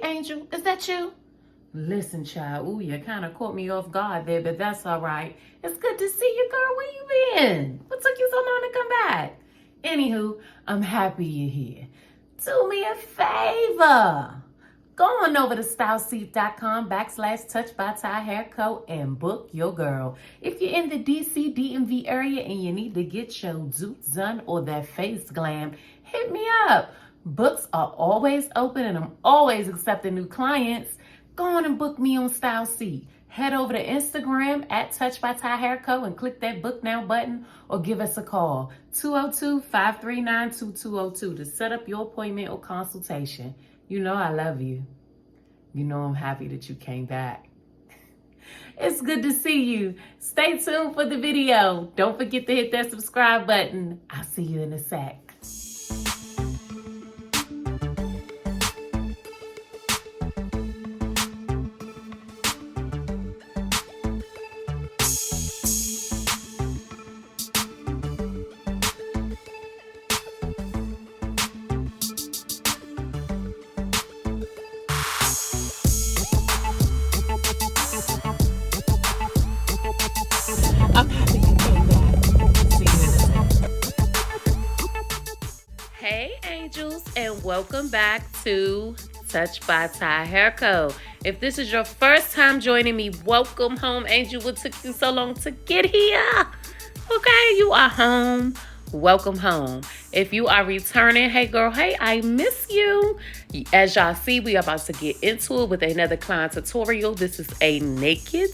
Angel, is that you? Listen, child, ooh, you kind of caught me off guard there, but that's all right. It's good to see you, girl. Where you been? What took you so long to come back? Anywho, I'm happy you're here. Do me a favor. Go on over to styleseat.com/TouchedByTyHairCo and book your girl. If you're in the DC, DMV area and you need to get your zoots done or that face glam, hit me up. Books are always open and I'm always accepting new clients. Go on and book me on Style Seat. Head over to Instagram at TouchedByTyHairCo and click that book now button or give us a call, 202-539-2202 to set up your appointment or consultation. You know I love you. You know I'm happy that you came back. It's good to see you. Stay tuned for the video. Don't forget to hit that subscribe button. I'll see you in a sec. I'm happy you came back. See you in a second. Hey, angels, and welcome back to Touched by Ty Hair Co. If this is your first time joining me, welcome home, angel. What took you so long to get here? Okay, you are home. Welcome home. If you are returning, hey girl, hey, I miss you. As y'all see, we are about to get into it with another client tutorial. This is a naked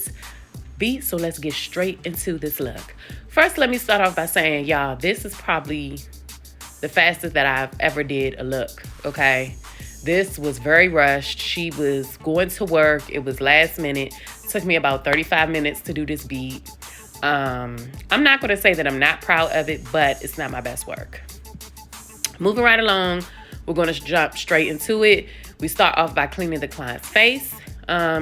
beat, so let's get straight into this look. First, let me start off by saying, y'all, this is probably the fastest that I've ever did a look, okay? This was very rushed. She was going to work. It was last minute. It took me about 35 minutes to do this beat. I'm not going to say that I'm not proud of it, but it's not my best work. Moving right along, we're going to jump straight into it. We start off by cleaning the client's face.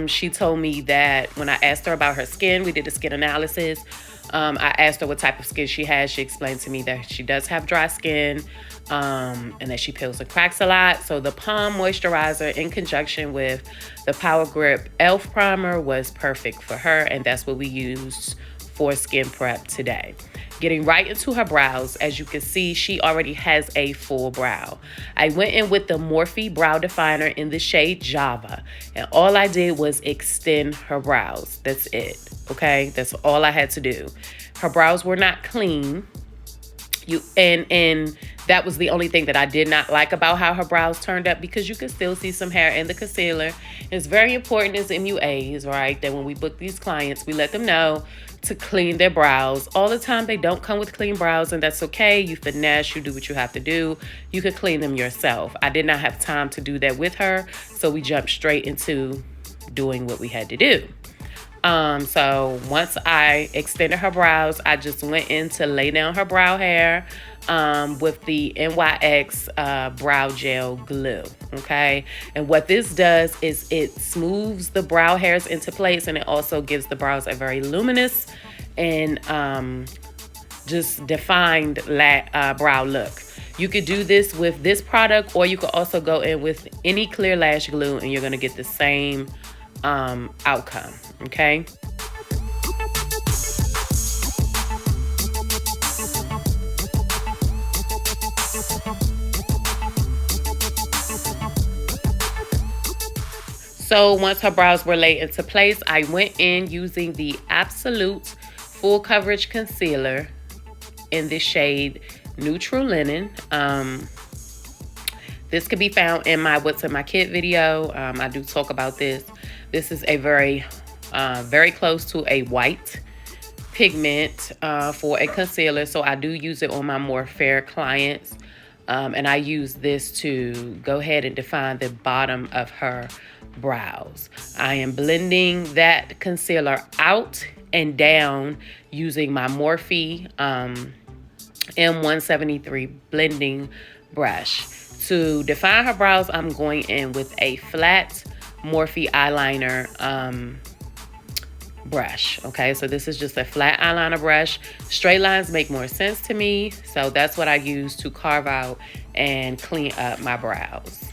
She told me that when I asked her about her skin, we did a skin analysis. I asked her what type of skin she has. She explained to me that she does have dry skin, and that she peels and cracks a lot. So the Palm Moisturizer in conjunction with the Power Grip Elf Primer was perfect for her, and that's what we used for skin prep today. Getting right into her brows, as you can see, she already has a full brow. I went in with the Morphe Brow Definer in the shade Java, and all I did was extend her brows. That's it, okay? That's all I had to do. Her brows were not clean. And that was the only thing that I did not like about how her brows turned up, because you can still see some hair in the concealer. It's very important as MUAs, right, that when we book these clients, we let them know to clean their brows. All the time they don't come with clean brows, and that's okay. You finesse, you do what you have to do. You could clean them yourself. I did not have time to do that with her, so we jumped straight into doing what we had to do. So once I extended her brows, I just went in to lay down her brow hair with the NYX brow gel glue, okay? And what this does is it smooths the brow hairs into place, and it also gives the brows a very luminous and just defined brow look. You could do this with this product, or you could also go in with any clear lash glue, and you're gonna get the same outcome, okay? So once her brows were laid into place, I went in using the Absolute Full Coverage Concealer in the shade Neutral Linen. This can be found in my What's in My Kit video. I do talk about this. This is a very close to a white pigment for a concealer. So I do use it on my more fair clients. And I use this to go ahead and define the bottom of her brows. I am blending that concealer out and down using my Morphe M173 blending brush. To define her brows, I'm going in with a flat Morphe eyeliner brush. Okay, so this is just a flat eyeliner brush. Straight lines make more sense to me, so that's what I use to carve out and clean up my brows.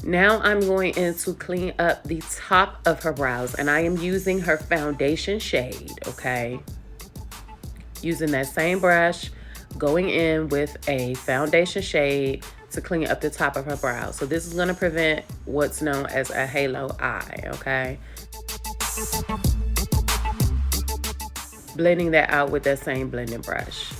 Now I'm going in to clean up the top of her brows, and I am using her foundation shade, okay? Using that same brush, going in with a foundation shade to clean up the top of her brows. So this is gonna prevent what's known as a halo eye, okay? Blending that out with that same blending brush.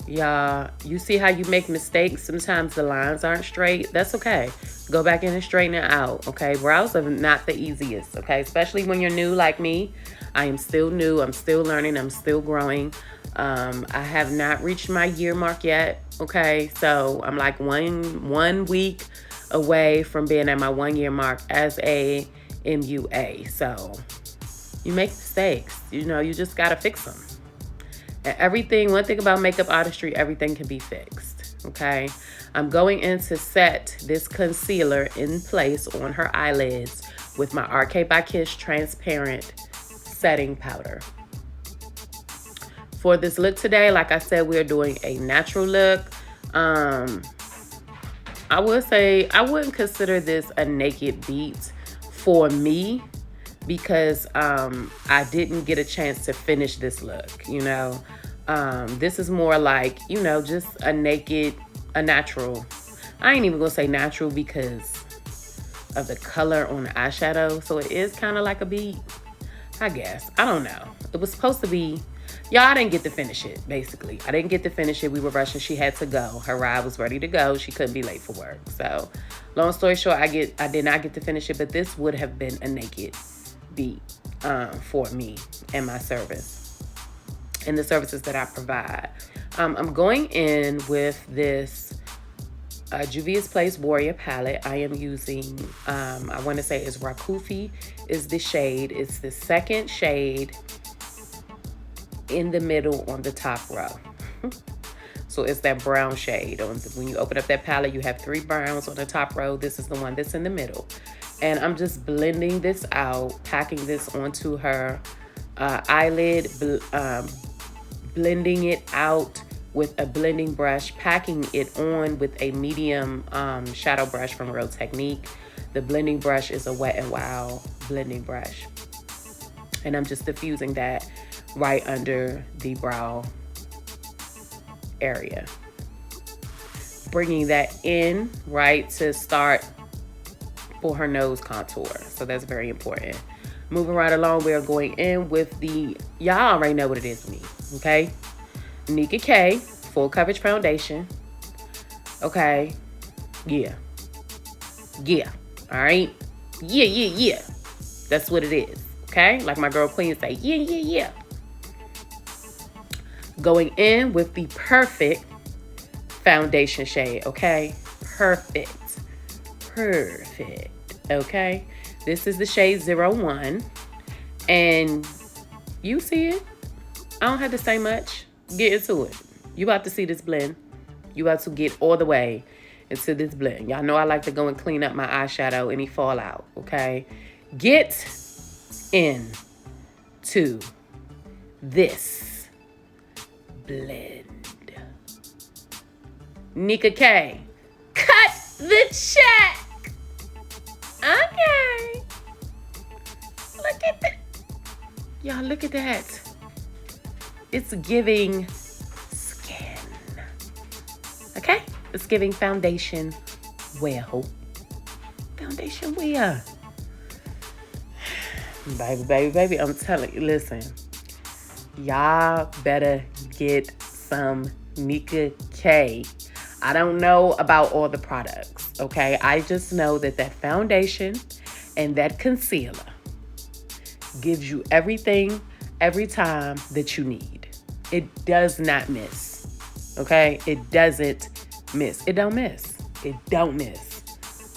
Y'all, you see how you make mistakes? Sometimes the lines aren't straight. That's okay. Go back in and straighten it out, okay? Brows are not the easiest, okay? Especially when you're new like me. I am still new. I'm still learning. I'm still growing. I have not reached my year mark yet, okay? So I'm like one week away from being at my 1 year mark as a MUA. So you make mistakes. You know, you just got to fix them. And everything, one thing about makeup artistry, everything can be fixed, okay? I'm going in to set this concealer in place on her eyelids with my RK by Kiss transparent setting powder. For this look today, like I said, we're doing a natural look. I would say I wouldn't consider this a naked beat for me because I didn't get a chance to finish this look, you know. This is more like, you know, just a natural. I ain't even gonna say natural because of the color on the eyeshadow. So it is kind of like a beat, I guess. I don't know. It was supposed to be, y'all, I didn't get to finish it, basically. I didn't get to finish it. We were rushing. She had to go. Her ride was ready to go. She couldn't be late for work. So long story short, I did not get to finish it, but this would have been a naked beat for me and my service and the services that I provide. I'm going in with this Juvia's Place Warrior palette. I am using, I want to say it's Rakufi is the shade. It's the second shade in the middle on the top row. So it's that brown shade. When you open up that palette, you have 3 browns on the top row. This is the one that's in the middle. And I'm just blending this out, packing this onto her eyelid, blending it out with a blending brush, packing it on with a medium shadow brush from Real Technique. The blending brush is a Wet n Wild blending brush. And I'm just diffusing that right under the brow area. Bringing that in, right, to start for her nose contour. So that's very important. Moving right along, we are going in with the, y'all already know what it is with me, okay? Nicka K Full Coverage Foundation. Okay. Yeah. All right. Yeah. That's what it is. Okay. Like my girl Queen say, yeah. Going in with the perfect foundation shade. Okay. Perfect. Okay. This is the shade 01. And you see it. I don't have to say much. Get into it. You about to see this blend. You about to get all the way into this blend. Y'all know I like to go and clean up my eyeshadow, any fallout, okay? Get in to this blend. Nicka K, cut the check. Okay. Look at that. Y'all, look at that. It's giving skin. Okay? It's giving foundation wear. Foundation wear. Baby, I'm telling you, listen. Y'all better get some Nicka K. I don't know about all the products, okay? I just know that that foundation and that concealer gives you everything, every time that you need. It does not miss, okay? It doesn't miss. It don't miss. It don't miss.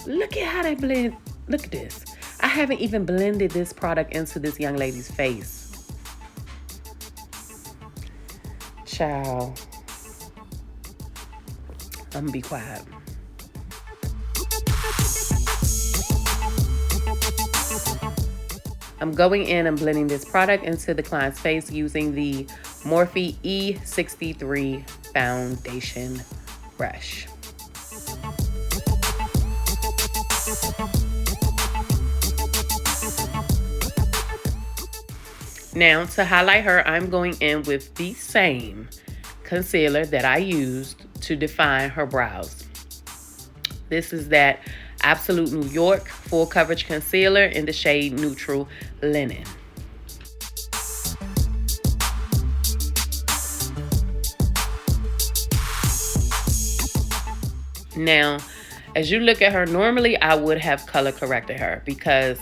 Look at how they blend. Look at this. I haven't even blended this product into this young lady's face. Child. I'm gonna be quiet. I'm going in and blending this product into the client's face using the Morphe E63 foundation brush. Now, to highlight her, I'm going in with the same concealer that I used to define her brows. This is that Absolute New York Full Coverage Concealer in the shade Neutral Linen. Now, as you look at her, normally I would have color corrected her because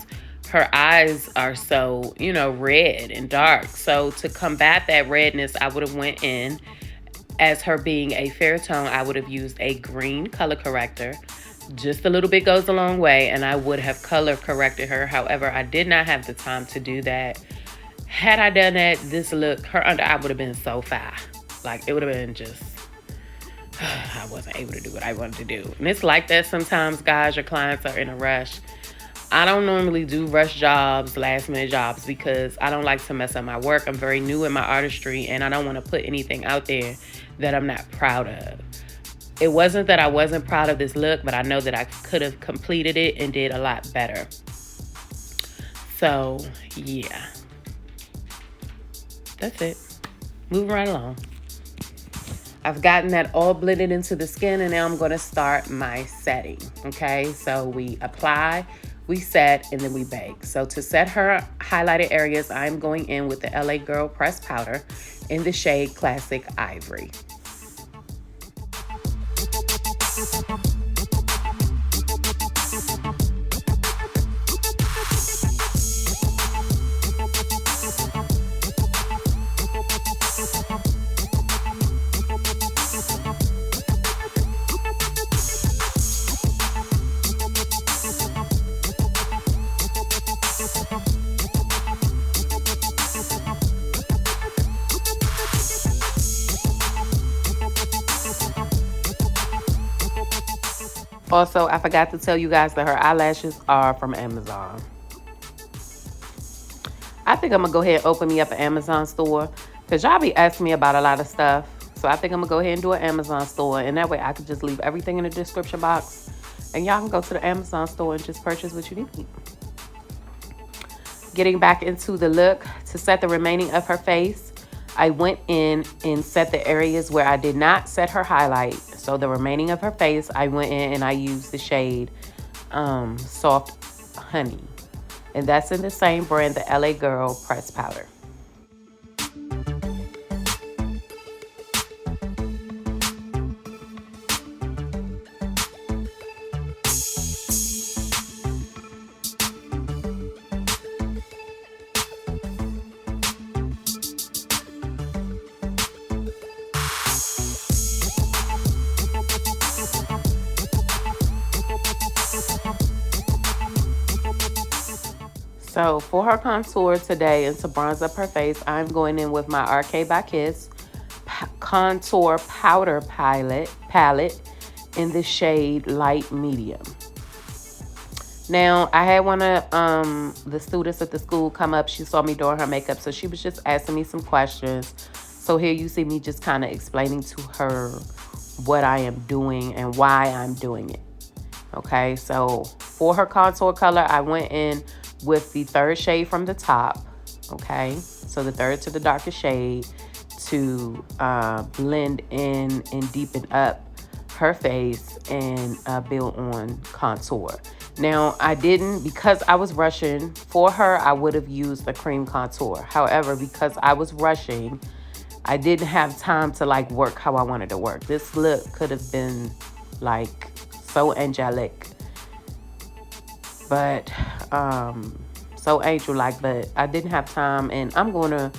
her eyes are so, red and dark. So to combat that redness, I would have went in, as her being a fair tone, I would have used a green color corrector. Just a little bit goes a long way, and I would have color corrected her. However, I did not have the time to do that. Had I done that, this look, her under eye would have been so fire. Like, it would have been just, I wasn't able to do what I wanted to do. And it's like that sometimes, guys. Your clients are in a rush. I don't normally do rush jobs, last minute jobs, because I don't like to mess up my work. I'm very new in my artistry, and I don't want to put anything out there that I'm not proud of. It wasn't that I wasn't proud of this look, but I know that I could have completed it and did a lot better. So, yeah. That's it. Moving right along. I've gotten that all blended into the skin, and now I'm going to start my setting. Okay, so we apply, we set, and then we bake. So to set her highlighted areas, I'm going in with the LA Girl Pressed Powder in the shade Classic Ivory. Also, I forgot to tell you guys that her eyelashes are from Amazon. I think I'm going to go ahead and open me up an Amazon store, because y'all be asking me about a lot of stuff. So I think I'm going to go ahead and do an Amazon store, and that way I can just leave everything in the description box, and y'all can go to the Amazon store and just purchase what you need. Getting back into the look, to set the remaining of her face, I went in and set the areas where I did not set her highlight. So the remaining of her face, I went in and I used the shade Soft Honey. And that's in the same brand, the LA Girl Pressed Powder. So for her contour today, and to bronze up her face, I'm going in with my Arcade by Kiss Contour Powder palette in the shade Light Medium. Now, I had one of the students at the school come up. She saw me doing her makeup, so she was just asking me some questions. So here you see me just kind of explaining to her what I am doing and why I'm doing it. Okay, so for her contour color, I went in with the third shade from the top. Okay, so the third to the darkest shade, to blend in and deepen up her face and build on contour. Now, I didn't, because I was rushing. For her, I would have used the cream contour. However, because I was rushing, I didn't have time to like work how I wanted to work. This look could have been like so angelic, but so angel-like, but I didn't have time, and I'm gonna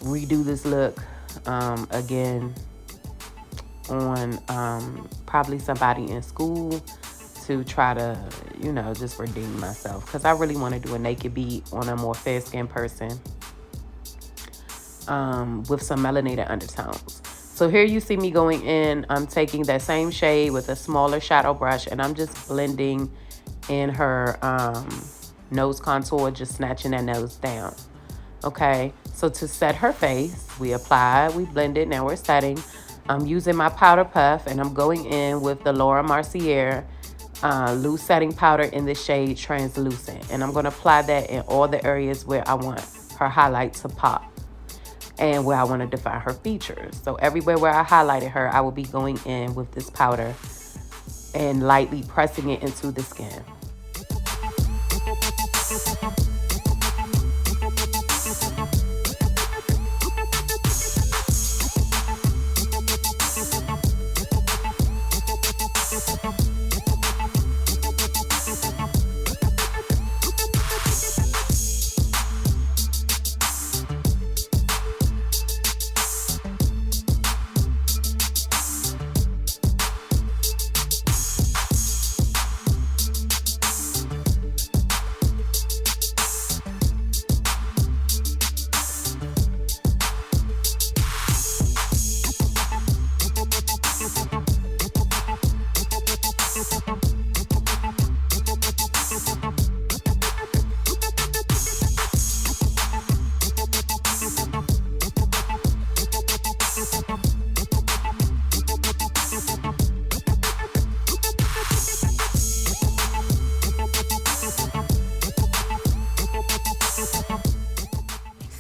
redo this look again on probably somebody in school to try to, you know, just redeem myself, because I really want to do a naked beat on a more fair-skinned person with some melanated undertones. So here you see me going in. I'm taking that same shade with a smaller shadow brush, and I'm just blending in her nose contour, just snatching that nose down. Okay, so to set her face, we apply, we blend it, now we're setting. I'm using my powder puff, and I'm going in with the Laura Mercier loose setting powder in the shade Translucent. And I'm going to apply that in all the areas where I want her highlight to pop and where I want to define her features. So everywhere where I highlighted her, I will be going in with this powder and lightly pressing it into the skin.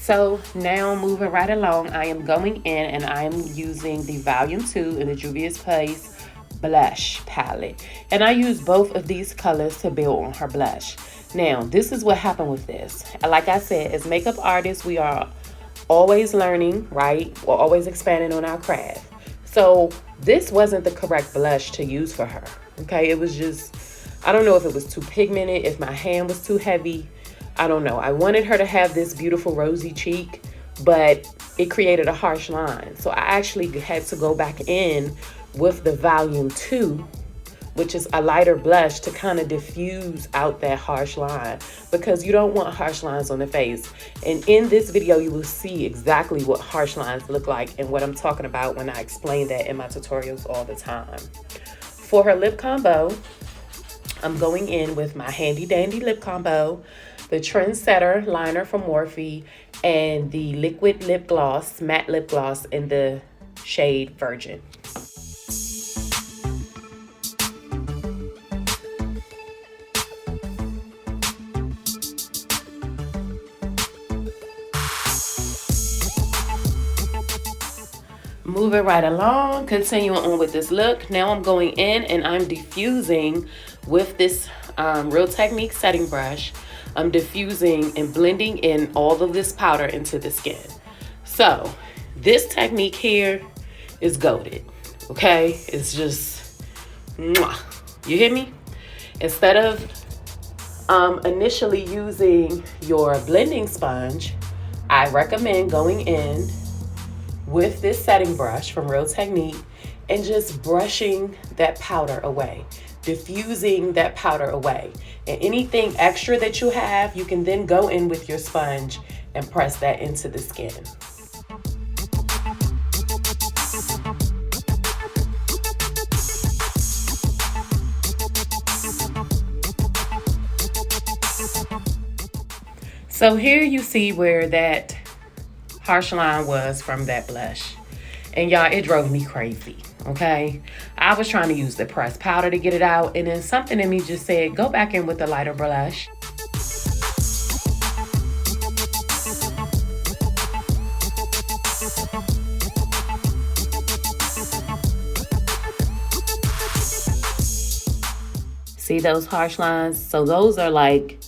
So now moving right along, I am going in and I am using the Volume 2 in the Juvia's Place blush palette. And I use both of these colors to build on her blush. Now, this is what happened with this. Like I said, as makeup artists, we are always learning, right? We're always expanding on our craft. So this wasn't the correct blush to use for her, okay? It was just, I don't know if it was too pigmented, if my hand was too heavy. I don't know. I wanted her to have this beautiful rosy cheek, but it created a harsh line. So I actually had to go back in with the Volume 2, which is a lighter blush, to kind of diffuse out that harsh line, because you don't want harsh lines on the face. And in this video, you will see exactly what harsh lines look like and what I'm talking about when I explain that in my tutorials all the time. For her lip combo, I'm going in with my handy dandy lip combo, the Trendsetter liner from Morphe, and the liquid lip gloss, matte lip gloss in the shade Virgin. Moving right along, continuing on with this look. Now I'm going in and I'm diffusing with this Real Technique setting brush. I'm diffusing and blending in all of this powder into the skin. So this technique here is goated, okay? It's just, mwah. You hear me? Instead of initially using your blending sponge, I recommend going in with this setting brush from Real Technique and just brushing that powder away, diffusing that powder away. And anything extra that you have, you can then go in with your sponge and press that into the skin. So here you see where that harsh line was from that blush. And y'all, it drove me crazy, okay? I was trying to use the pressed powder to get it out, and then something in me just said, go back in with the lighter blush. See those harsh lines? So those are like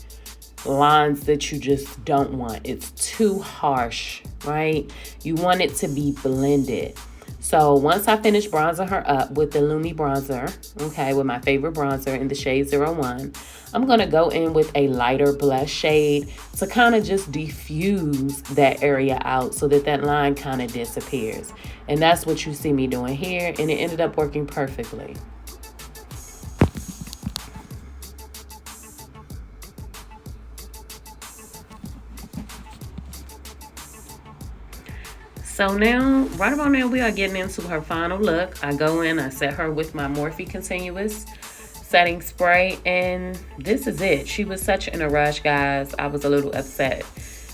lines that you just don't want. It's too harsh, right? You want it to be blended. So once I finish bronzing her up with the Lumi bronzer, okay, with my favorite bronzer in the shade 01, I'm gonna go in with a lighter blush shade to kind of just diffuse that area out so that that line kind of disappears. And that's what you see me doing here, and it ended up working perfectly. So now, right about now, we are getting into her final look. I go in, I set her with my Morphe Continuous setting spray, and this is it. She was such in a rush, guys. I was a little upset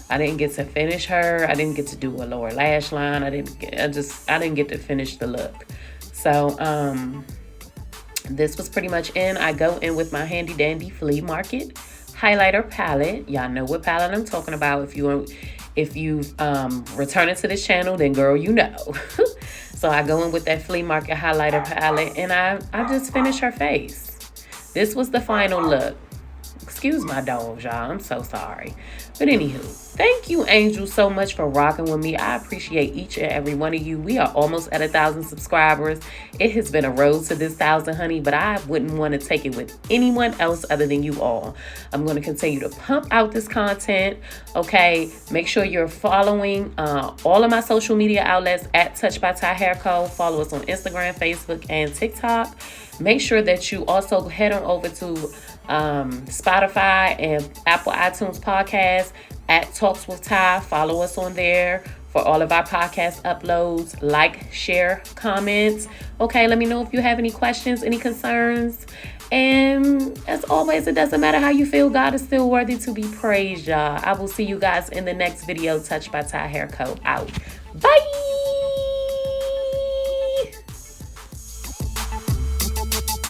I didn't get to finish her. I didn't get to do a lower lash line. I didn't get to finish the look. So this was pretty much in. I go in with my handy dandy flea market highlighter palette. Y'all know what palette I'm talking about. If you returning to this channel, then girl, you know. So I go in with that flea market highlighter palette, and I just finish her face. This was the final look. Excuse my dogs, y'all. I'm so sorry. But anywho, thank you, Angel, so much for rocking with me. I appreciate each and every one of you. We are almost at 1,000 subscribers. It has been a road to this 1,000, honey, but I wouldn't want to take it with anyone else other than you all. I'm going to continue to pump out this content, okay? Make sure you're following all of my social media outlets at TouchedByTyHairCo. Follow us on Instagram, Facebook, and TikTok. Make sure that you also head on over to Spotify and Apple iTunes podcast at Talks with Ty. Follow us on there for all of our podcast uploads. Like, share, comments. Okay, let me know if you have any questions, any concerns. And as always, it doesn't matter how you feel, God is still worthy to be praised, y'all. I will see you guys in the next video. Touched by Ty Hair Co. Out. Bye.